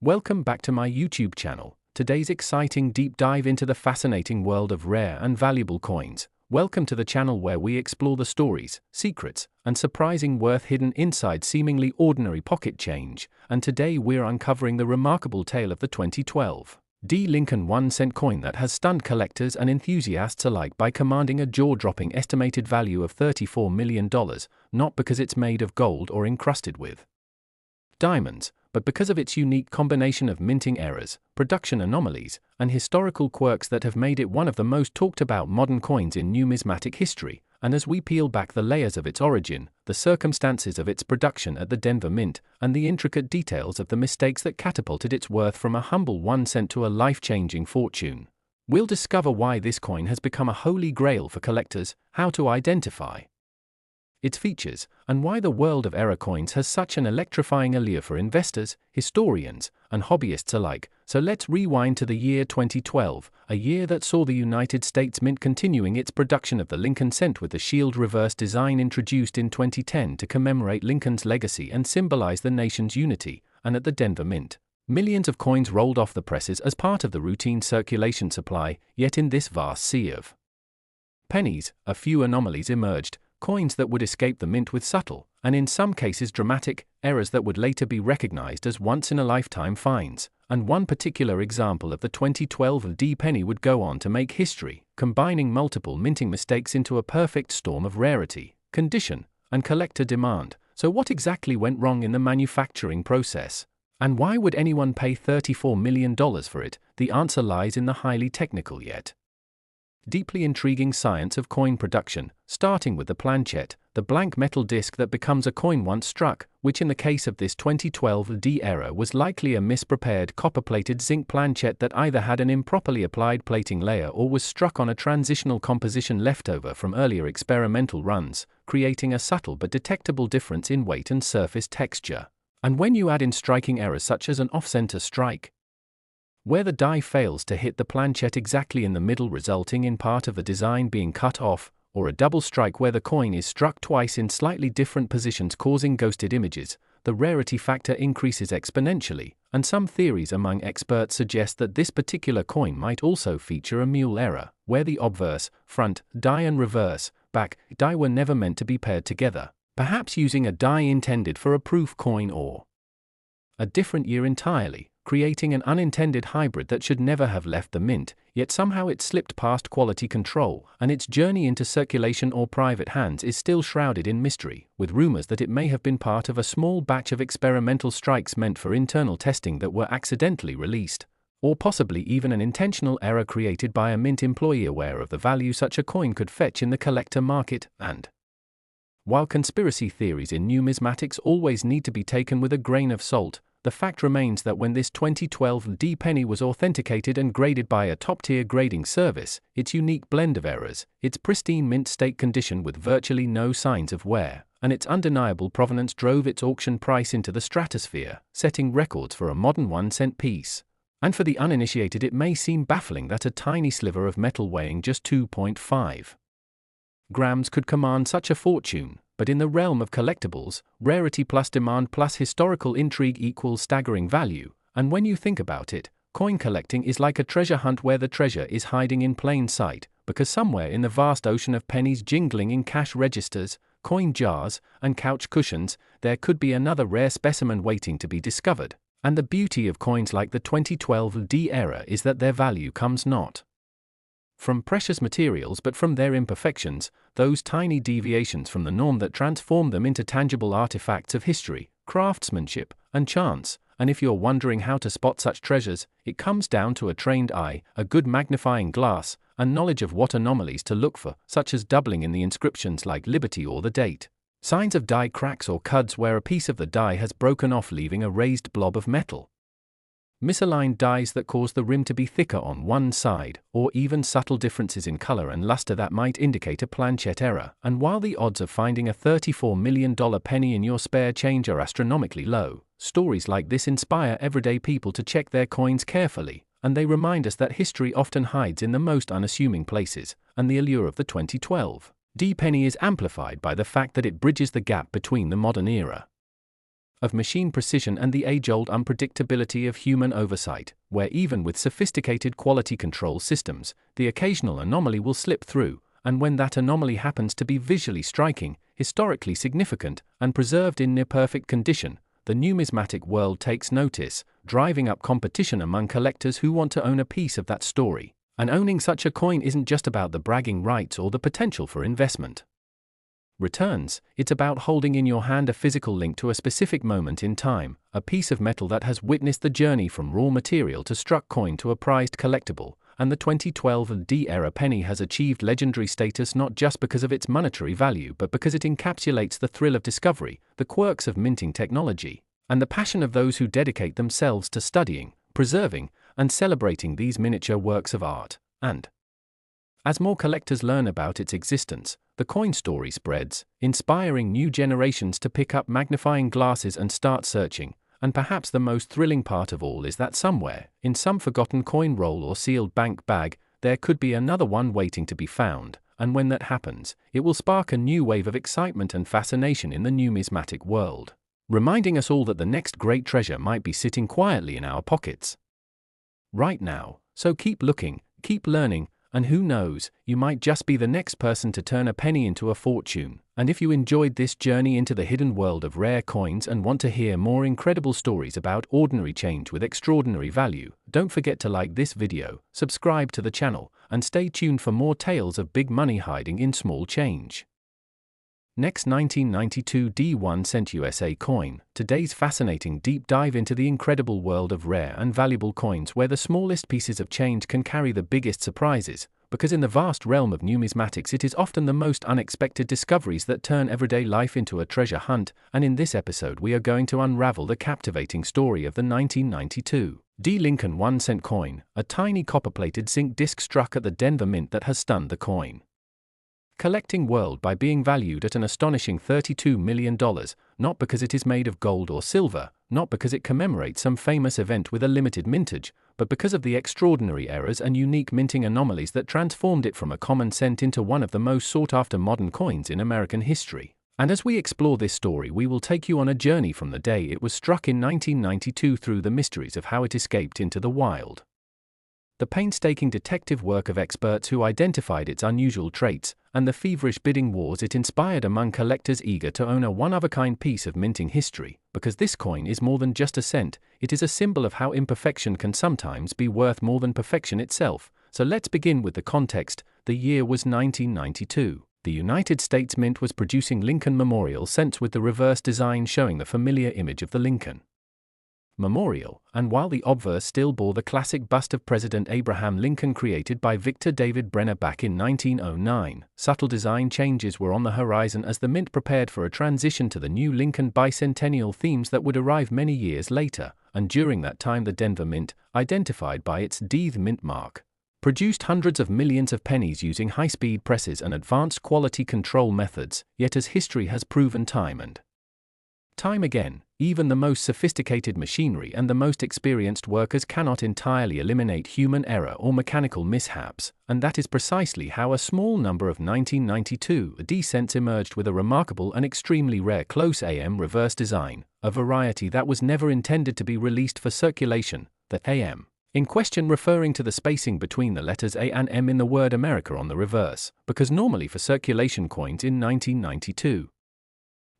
Welcome back to my YouTube channel. Today's exciting deep dive into the fascinating world of rare and valuable coins. Welcome to the channel where we explore the stories, secrets, and surprising worth hidden inside seemingly ordinary pocket change. And today we're uncovering the remarkable tale of the 2012 D. Lincoln 1-cent coin that has stunned collectors and enthusiasts alike by commanding a jaw-dropping estimated value of $34 million, not because it's made of gold or encrusted with diamonds, but because of its unique combination of minting errors, production anomalies, and historical quirks that have made it one of the most talked about modern coins in numismatic history. And as we peel back the layers of its origin, the circumstances of its production at the Denver Mint, and the intricate details of the mistakes that catapulted its worth from a humble 1 cent to a life-changing fortune, we'll discover why this coin has become a holy grail for collectors, how to identify its features, and why the world of error coins has such an electrifying allure for investors, historians, and hobbyists alike. So let's rewind to the year 2012, a year that saw the United States Mint continuing its production of the Lincoln cent with the shield reverse design introduced in 2010 to commemorate Lincoln's legacy and symbolize the nation's unity. And at the Denver Mint, millions of coins rolled off the presses as part of the routine circulation supply. Yet in this vast sea of pennies, a few anomalies emerged. Coins that would escape the mint with subtle, and in some cases dramatic, errors that would later be recognized as once-in-a-lifetime finds. And one particular example of the 2012 D penny would go on to make history, combining multiple minting mistakes into a perfect storm of rarity, condition, and collector demand. So what exactly went wrong in the manufacturing process? And why would anyone pay $34 million for it? The answer lies in the highly technical yet deeply intriguing science of coin production, starting with the planchette, the blank metal disc that becomes a coin once struck, which in the case of this 2012 D error was likely a misprepared copper-plated zinc planchette that either had an improperly applied plating layer or was struck on a transitional composition leftover from earlier experimental runs, creating a subtle but detectable difference in weight and surface texture. And when you add in striking errors such as an off-center strike, where the die fails to hit the planchette exactly in the middle resulting in part of the design being cut off, or a double strike where the coin is struck twice in slightly different positions causing ghosted images, the rarity factor increases exponentially, and some theories among experts suggest that this particular coin might also feature a mule error, where the obverse, front, die and reverse, back, die were never meant to be paired together, perhaps using a die intended for a proof coin or a different year entirely, creating an unintended hybrid that should never have left the mint, yet somehow it slipped past quality control, and its journey into circulation or private hands is still shrouded in mystery, with rumors that it may have been part of a small batch of experimental strikes meant for internal testing that were accidentally released, or possibly even an intentional error created by a mint employee aware of the value such a coin could fetch in the collector market. And while conspiracy theories in numismatics always need to be taken with a grain of salt, the fact remains that when this 2012 D penny was authenticated and graded by a top-tier grading service, its unique blend of errors, its pristine mint state condition with virtually no signs of wear, and its undeniable provenance drove its auction price into the stratosphere, setting records for a modern 1-cent piece. And for the uninitiated it may seem baffling that a tiny sliver of metal weighing just 2.5 grams could command such a fortune. But in the realm of collectibles, rarity plus demand plus historical intrigue equals staggering value, and when you think about it, coin collecting is like a treasure hunt where the treasure is hiding in plain sight, because somewhere in the vast ocean of pennies jingling in cash registers, coin jars, and couch cushions, there could be another rare specimen waiting to be discovered. And the beauty of coins like the 2012 D era is that their value comes not from precious materials but from their imperfections, those tiny deviations from the norm that transform them into tangible artifacts of history, craftsmanship, and chance. And if you're wondering how to spot such treasures, it comes down to a trained eye, a good magnifying glass, and knowledge of what anomalies to look for, such as doubling in the inscriptions like Liberty or the date, signs of die cracks or cuds where a piece of the die has broken off leaving a raised blob of metal, misaligned dies that cause the rim to be thicker on one side, or even subtle differences in color and luster that might indicate a planchette error. And while the odds of finding a $34 million penny in your spare change are astronomically low, stories like this inspire everyday people to check their coins carefully, and they remind us that history often hides in the most unassuming places. And the allure of the 2012 D penny is amplified by the fact that it bridges the gap between the modern era of machine precision and the age-old unpredictability of human oversight, where even with sophisticated quality control systems, the occasional anomaly will slip through, and when that anomaly happens to be visually striking, historically significant, and preserved in near-perfect condition, the numismatic world takes notice, driving up competition among collectors who want to own a piece of that story. And owning such a coin isn't just about the bragging rights or the potential for investment returns, it's about holding in your hand a physical link to a specific moment in time, a piece of metal that has witnessed the journey from raw material to struck coin to a prized collectible, and the 2012 D-era penny has achieved legendary status not just because of its monetary value but because it encapsulates the thrill of discovery, the quirks of minting technology, and the passion of those who dedicate themselves to studying, preserving, and celebrating these miniature works of art. And as more collectors learn about its existence, the coin story spreads, inspiring new generations to pick up magnifying glasses and start searching. And perhaps the most thrilling part of all is that somewhere, in some forgotten coin roll or sealed bank bag, there could be another one waiting to be found, and when that happens, it will spark a new wave of excitement and fascination in the numismatic world, reminding us all that the next great treasure might be sitting quietly in our pockets right now. So keep looking, keep learning, and who knows, you might just be the next person to turn a penny into a fortune. And if you enjoyed this journey into the hidden world of rare coins and want to hear more incredible stories about ordinary change with extraordinary value, don't forget to like this video, subscribe to the channel, and stay tuned for more tales of big money hiding in small change. Next, 1992 D1 cent USA coin, today's fascinating deep dive into the incredible world of rare and valuable coins where the smallest pieces of change can carry the biggest surprises, because in the vast realm of numismatics it is often the most unexpected discoveries that turn everyday life into a treasure hunt, and in this episode we are going to unravel the captivating story of the 1992 D Lincoln 1 cent coin, a tiny copper-plated zinc disc struck at the Denver Mint that has stunned the coin collecting world by being valued at an astonishing $32 million, not because it is made of gold or silver, not because it commemorates some famous event with a limited mintage, but because of the extraordinary errors and unique minting anomalies that transformed it from a common cent into one of the most sought-after modern coins in American history. And as we explore this story, we will take you on a journey from the day it was struck in 1992 through the mysteries of how it escaped into the wild. The painstaking detective work of experts who identified its unusual traits, and the feverish bidding wars it inspired among collectors eager to own a one-of-a-kind piece of minting history, because this coin is more than just a cent, it is a symbol of how imperfection can sometimes be worth more than perfection itself. So let's begin with the context. The year was 1992. The United States Mint was producing Lincoln Memorial cents with the reverse design showing the familiar image of the Lincoln Memorial, and while the obverse still bore the classic bust of President Abraham Lincoln created by Victor David Brenner back in 1909, subtle design changes were on the horizon as the Mint prepared for a transition to the new Lincoln bicentennial themes that would arrive many years later, and during that time the Denver Mint, identified by its D Mint mark, produced hundreds of millions of pennies using high-speed presses and advanced quality control methods, yet as history has proven time and time again, even the most sophisticated machinery and the most experienced workers cannot entirely eliminate human error or mechanical mishaps, and that is precisely how a small number of 1992 D cents emerged with a remarkable and extremely rare close AM reverse design, a variety that was never intended to be released for circulation, the AM in question referring to the spacing between the letters A and M in the word America on the reverse, because normally for circulation coins in 1992,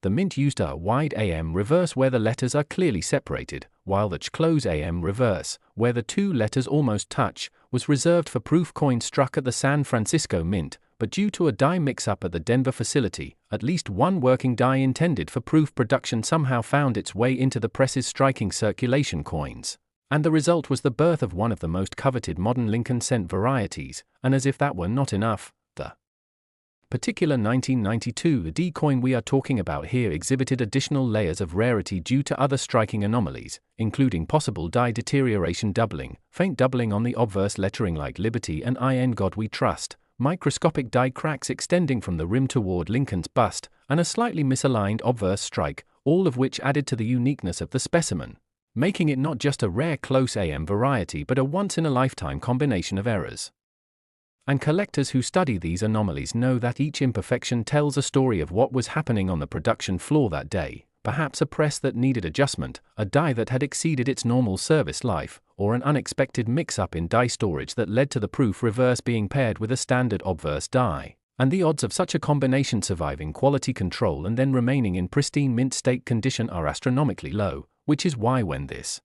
the Mint used a wide AM reverse where the letters are clearly separated, while the close AM reverse, where the two letters almost touch, was reserved for proof coins struck at the San Francisco Mint, but due to a die mix-up at the Denver facility, at least one working die intended for proof production somehow found its way into the presses striking circulation coins. And the result was the birth of one of the most coveted modern Lincoln cent varieties, and as if that were not enough, the particular 1992 D coin we are talking about here exhibited additional layers of rarity due to other striking anomalies, including possible die deterioration doubling, faint doubling on the obverse lettering like Liberty and I in God We Trust, microscopic die cracks extending from the rim toward Lincoln's bust, and a slightly misaligned obverse strike, all of which added to the uniqueness of the specimen, making it not just a rare close AM variety but a once-in-a-lifetime combination of errors. And collectors who study these anomalies know that each imperfection tells a story of what was happening on the production floor that day, perhaps a press that needed adjustment, a die that had exceeded its normal service life, or an unexpected mix-up in die storage that led to the proof reverse being paired with a standard obverse die. And the odds of such a combination surviving quality control and then remaining in pristine mint state condition are astronomically low, which is why when this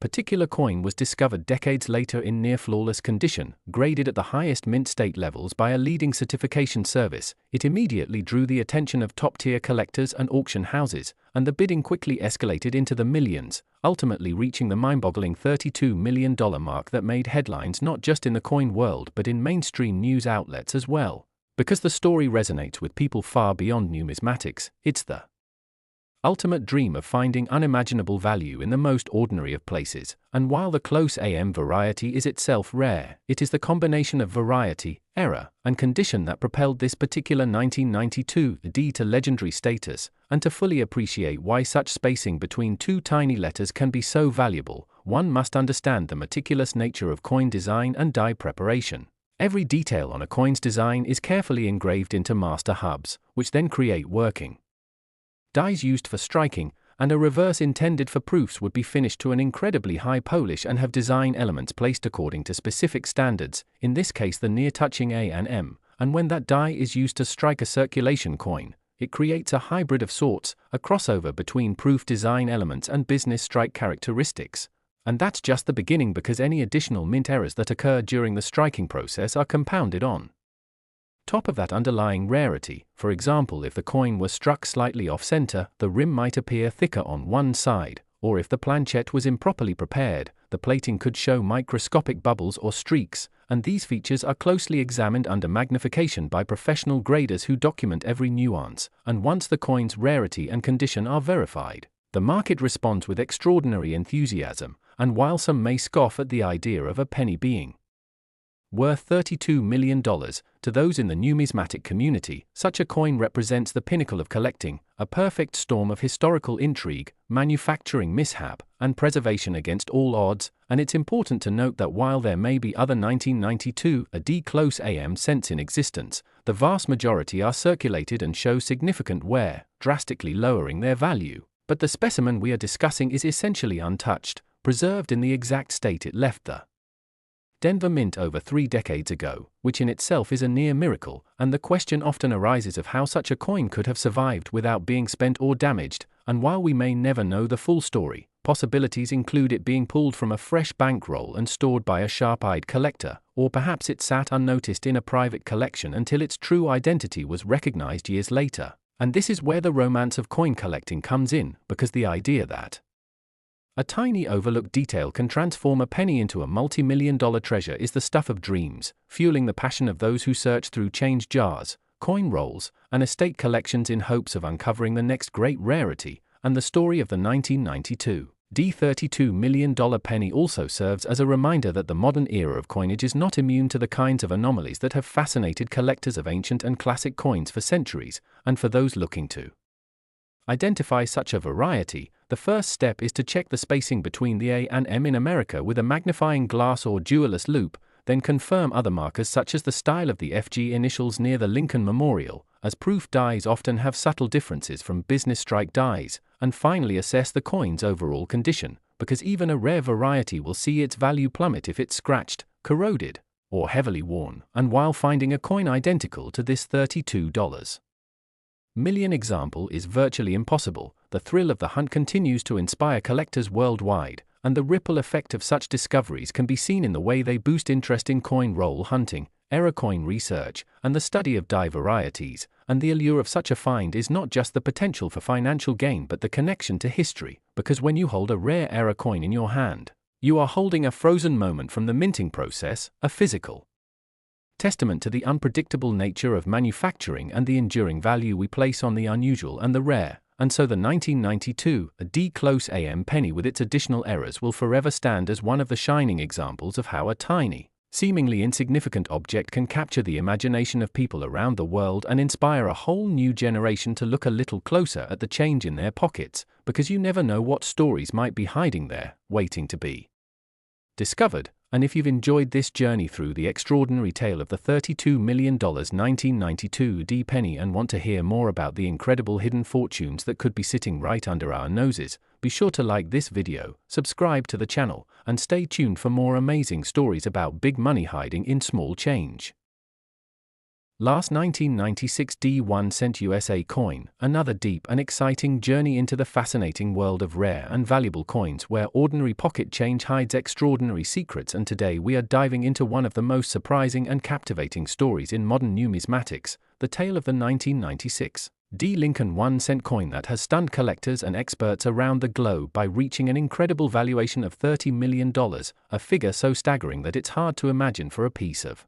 particular coin was discovered decades later in near-flawless condition, graded at the highest mint state levels by a leading certification service, it immediately drew the attention of top-tier collectors and auction houses, and the bidding quickly escalated into the millions, ultimately reaching the mind-boggling $32 million mark that made headlines not just in the coin world but in mainstream news outlets as well. Because the story resonates with people far beyond numismatics, it's the ultimate dream of finding unimaginable value in the most ordinary of places, and while the close AM variety is itself rare, it is the combination of variety, error, and condition that propelled this particular 1992 D to legendary status, and to fully appreciate why such spacing between two tiny letters can be so valuable, one must understand the meticulous nature of coin design and die preparation. Every detail on a coin's design is carefully engraved into master hubs, which then create working dies used for striking, and a reverse intended for proofs would be finished to an incredibly high polish and have design elements placed according to specific standards, in this case the near-touching A and M, and when that die is used to strike a circulation coin, it creates a hybrid of sorts, a crossover between proof design elements and business strike characteristics. And that's just the beginning, because any additional mint errors that occur during the striking process are compounded on top of that underlying rarity. For example, if the coin were struck slightly off-center, the rim might appear thicker on one side, or if the planchette was improperly prepared, the plating could show microscopic bubbles or streaks, and these features are closely examined under magnification by professional graders who document every nuance, and once the coin's rarity and condition are verified, the market responds with extraordinary enthusiasm, and while some may scoff at the idea of a penny being worth $32 million, to those in the numismatic community, such a coin represents the pinnacle of collecting, a perfect storm of historical intrigue, manufacturing mishap, and preservation against all odds. And it's important to note that while there may be other 1992 D close AM cents in existence, the vast majority are circulated and show significant wear, drastically lowering their value. But the specimen we are discussing is essentially untouched, preserved in the exact state it left the Denver Mint over 3 decades ago, which in itself is a near miracle, and the question often arises of how such a coin could have survived without being spent or damaged. And while we may never know the full story, possibilities include it being pulled from a fresh bankroll and stored by a sharp-eyed collector, or perhaps it sat unnoticed in a private collection until its true identity was recognized years later. And this is where the romance of coin collecting comes in, because the idea that a tiny overlooked detail can transform a penny into a multi-million-dollar treasure is the stuff of dreams, fueling the passion of those who search through change jars, coin rolls, and estate collections in hopes of uncovering the next great rarity. And the story of the 1992 $32 million penny also serves as a reminder that the modern era of coinage is not immune to the kinds of anomalies that have fascinated collectors of ancient and classic coins for centuries. And for those looking to identify such a variety, the first step is to check the spacing between the A and M in America with a magnifying glass or jeweller's loupe, then confirm other markers such as the style of the FG initials near the Lincoln Memorial, as proof dies often have subtle differences from business strike dies, and finally assess the coin's overall condition, because even a rare variety will see its value plummet if it's scratched, corroded, or heavily worn. And while finding a coin identical to this $32 million example is virtually impossible, the thrill of the hunt continues to inspire collectors worldwide, and the ripple effect of such discoveries can be seen in the way they boost interest in coin roll hunting, error coin research, and the study of die varieties. And the allure of such a find is not just the potential for financial gain but the connection to history, because when you hold a rare error coin in your hand, you are holding a frozen moment from the minting process, a physical testament to the unpredictable nature of manufacturing and the enduring value we place on the unusual and the rare. And so the 1992 D close AM penny with its additional errors will forever stand as one of the shining examples of how a tiny, seemingly insignificant object can capture the imagination of people around the world and inspire a whole new generation to look a little closer at the change in their pockets, because you never know what stories might be hiding there, waiting to be discovered. And if you've enjoyed this journey through the extraordinary tale of the $32 million 1992 D penny and want to hear more about the incredible hidden fortunes that could be sitting right under our noses, be sure to like this video, subscribe to the channel, and stay tuned for more amazing stories about big money hiding in small change. Last 1996 D1 cent USA coin, another deep and exciting journey into the fascinating world of rare and valuable coins where ordinary pocket change hides extraordinary secrets, and today we are diving into one of the most surprising and captivating stories in modern numismatics, the tale of the 1996 D Lincoln 1 cent coin that has stunned collectors and experts around the globe by reaching an incredible valuation of $30 million, a figure so staggering that it's hard to imagine for a piece of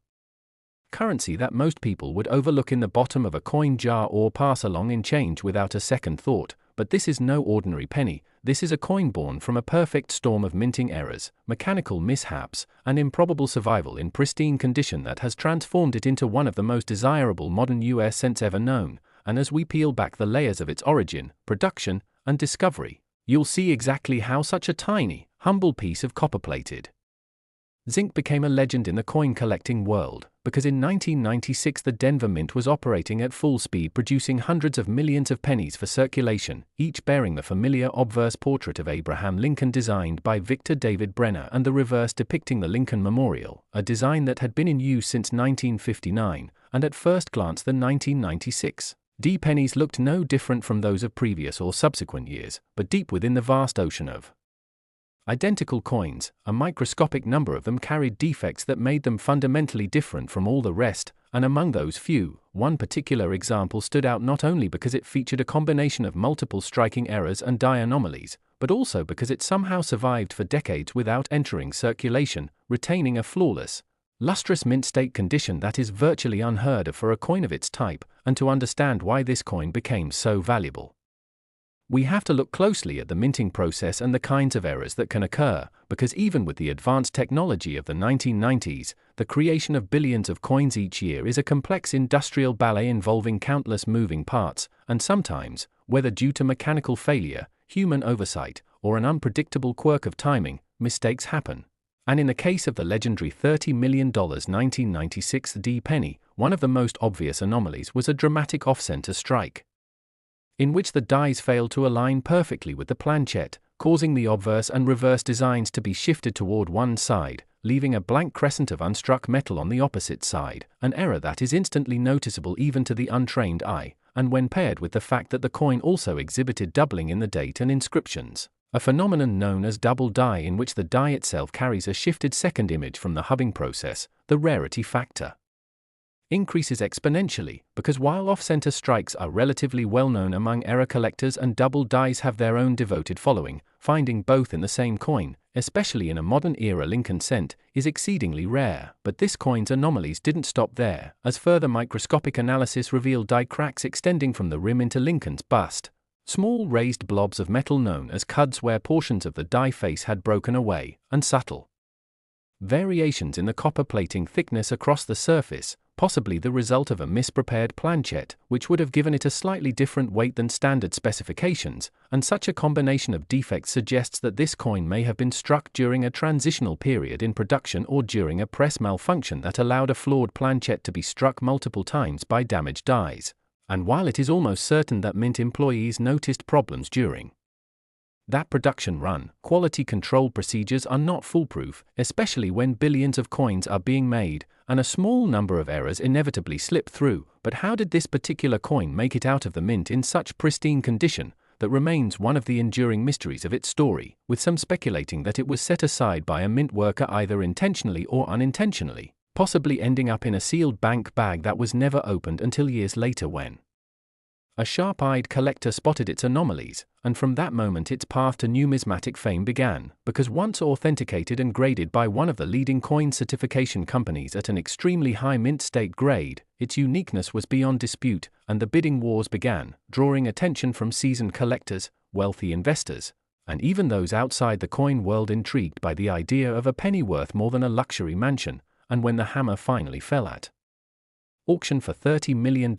currency that most people would overlook in the bottom of a coin jar or pass along in change without a second thought. But this is no ordinary penny. This is a coin born from a perfect storm of minting errors, mechanical mishaps, and improbable survival in pristine condition that has transformed it into one of the most desirable modern US cents ever known. And as we peel back the layers of its origin, production, and discovery, you'll see exactly how such a tiny, humble piece of copper-plated zinc became a legend in the coin collecting world, because in 1996 the Denver Mint was operating at full speed, producing hundreds of millions of pennies for circulation, each bearing the familiar obverse portrait of Abraham Lincoln designed by Victor David Brenner and the reverse depicting the Lincoln Memorial, a design that had been in use since 1959, and at first glance the 1996 D pennies looked no different from those of previous or subsequent years, but deep within the vast ocean of identical coins, a microscopic number of them carried defects that made them fundamentally different from all the rest, and among those few, one particular example stood out not only because it featured a combination of multiple striking errors and die anomalies, but also because it somehow survived for decades without entering circulation, retaining a flawless, lustrous mint state condition that is virtually unheard of for a coin of its type. And to understand why this coin became so valuable, we have to look closely at the minting process and the kinds of errors that can occur, because even with the advanced technology of the 1990s, the creation of billions of coins each year is a complex industrial ballet involving countless moving parts, and sometimes, whether due to mechanical failure, human oversight, or an unpredictable quirk of timing, mistakes happen. And in the case of the legendary $30 million 1996 D penny, one of the most obvious anomalies was a dramatic off-center strike, in which the dies failed to align perfectly with the planchette, causing the obverse and reverse designs to be shifted toward one side, leaving a blank crescent of unstruck metal on the opposite side, an error that is instantly noticeable even to the untrained eye, and when paired with the fact that the coin also exhibited doubling in the date and inscriptions, a phenomenon known as double die, in which the die itself carries a shifted second image from the hubbing process, the rarity factor increases exponentially, because while off-center strikes are relatively well known among error collectors and double dies have their own devoted following, finding both in the same coin, especially in a modern-era Lincoln cent, is exceedingly rare. But this coin's anomalies didn't stop there, as further microscopic analysis revealed die cracks extending from the rim into Lincoln's bust, small raised blobs of metal known as cuds where portions of the die face had broken away, and subtle variations in the copper plating thickness across the surface, possibly the result of a misprepared planchette, which would have given it a slightly different weight than standard specifications, and such a combination of defects suggests that this coin may have been struck during a transitional period in production or during a press malfunction that allowed a flawed planchette to be struck multiple times by damaged dies. And while it is almost certain that Mint employees noticed problems during that production run, quality control procedures are not foolproof, especially when billions of coins are being made, and a small number of errors inevitably slip through. But how did this particular coin make it out of the mint in such pristine condition? That remains one of the enduring mysteries of its story, with some speculating that it was set aside by a mint worker either intentionally or unintentionally, possibly ending up in a sealed bank bag that was never opened until years later when a sharp-eyed collector spotted its anomalies, and from that moment its path to numismatic fame began, because once authenticated and graded by one of the leading coin certification companies at an extremely high mint state grade, its uniqueness was beyond dispute, and the bidding wars began, drawing attention from seasoned collectors, wealthy investors, and even those outside the coin world intrigued by the idea of a penny worth more than a luxury mansion. And when the hammer finally fell at auction for $30 million,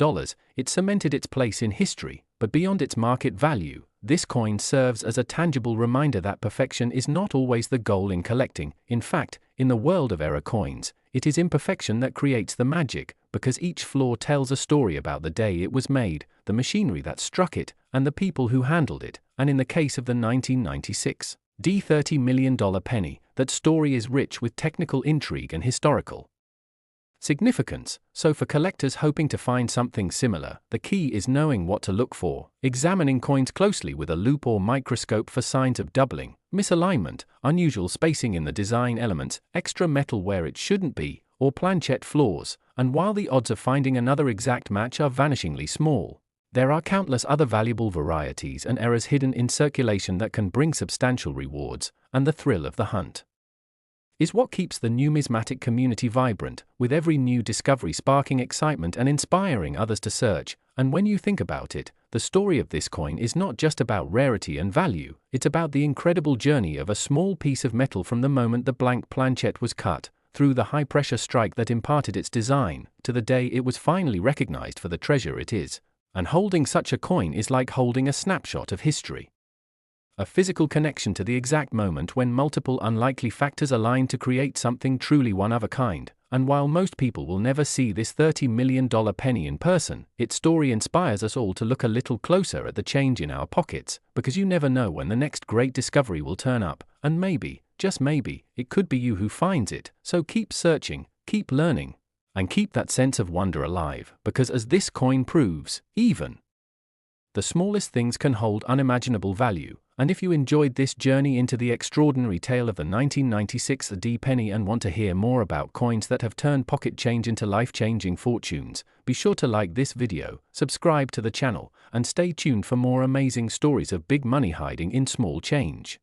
it cemented its place in history. But beyond its market value, this coin serves as a tangible reminder that perfection is not always the goal in collecting. In fact, In the world of error coins, it is imperfection that creates the magic, because each flaw tells a story about the day it was made, the machinery that struck it, and the people who handled it. And in the case of the 1996 $30 million penny, that story is rich with technical intrigue and historical significance. So for collectors hoping to find something similar, the key is knowing what to look for, examining coins closely with a loupe or microscope for signs of doubling, misalignment, unusual spacing in the design elements, extra metal where it shouldn't be, or planchet flaws. And while the odds of finding another exact match are vanishingly small, there are countless other valuable varieties and errors hidden in circulation that can bring substantial rewards, and the thrill of the hunt is what keeps the numismatic community vibrant, with every new discovery sparking excitement and inspiring others to search. And when you think about it, the story of this coin is not just about rarity and value, it's about the incredible journey of a small piece of metal from the moment the blank planchet was cut, through the high-pressure strike that imparted its design, to the day it was finally recognized for the treasure it is. And holding such a coin is like holding a snapshot of history. A physical connection to the exact moment when multiple unlikely factors align to create something truly one of a kind. And while most people will never see this $30 million penny in person, its story inspires us all to look a little closer at the change in our pockets, because you never know when the next great discovery will turn up, and maybe, just maybe, it could be you who finds it. So keep searching, keep learning, and keep that sense of wonder alive, because as this coin proves, even the smallest things can hold unimaginable value. And if you enjoyed this journey into the extraordinary tale of the 1996 D penny and want to hear more about coins that have turned pocket change into life-changing fortunes, be sure to like this video, subscribe to the channel, and stay tuned for more amazing stories of big money hiding in small change.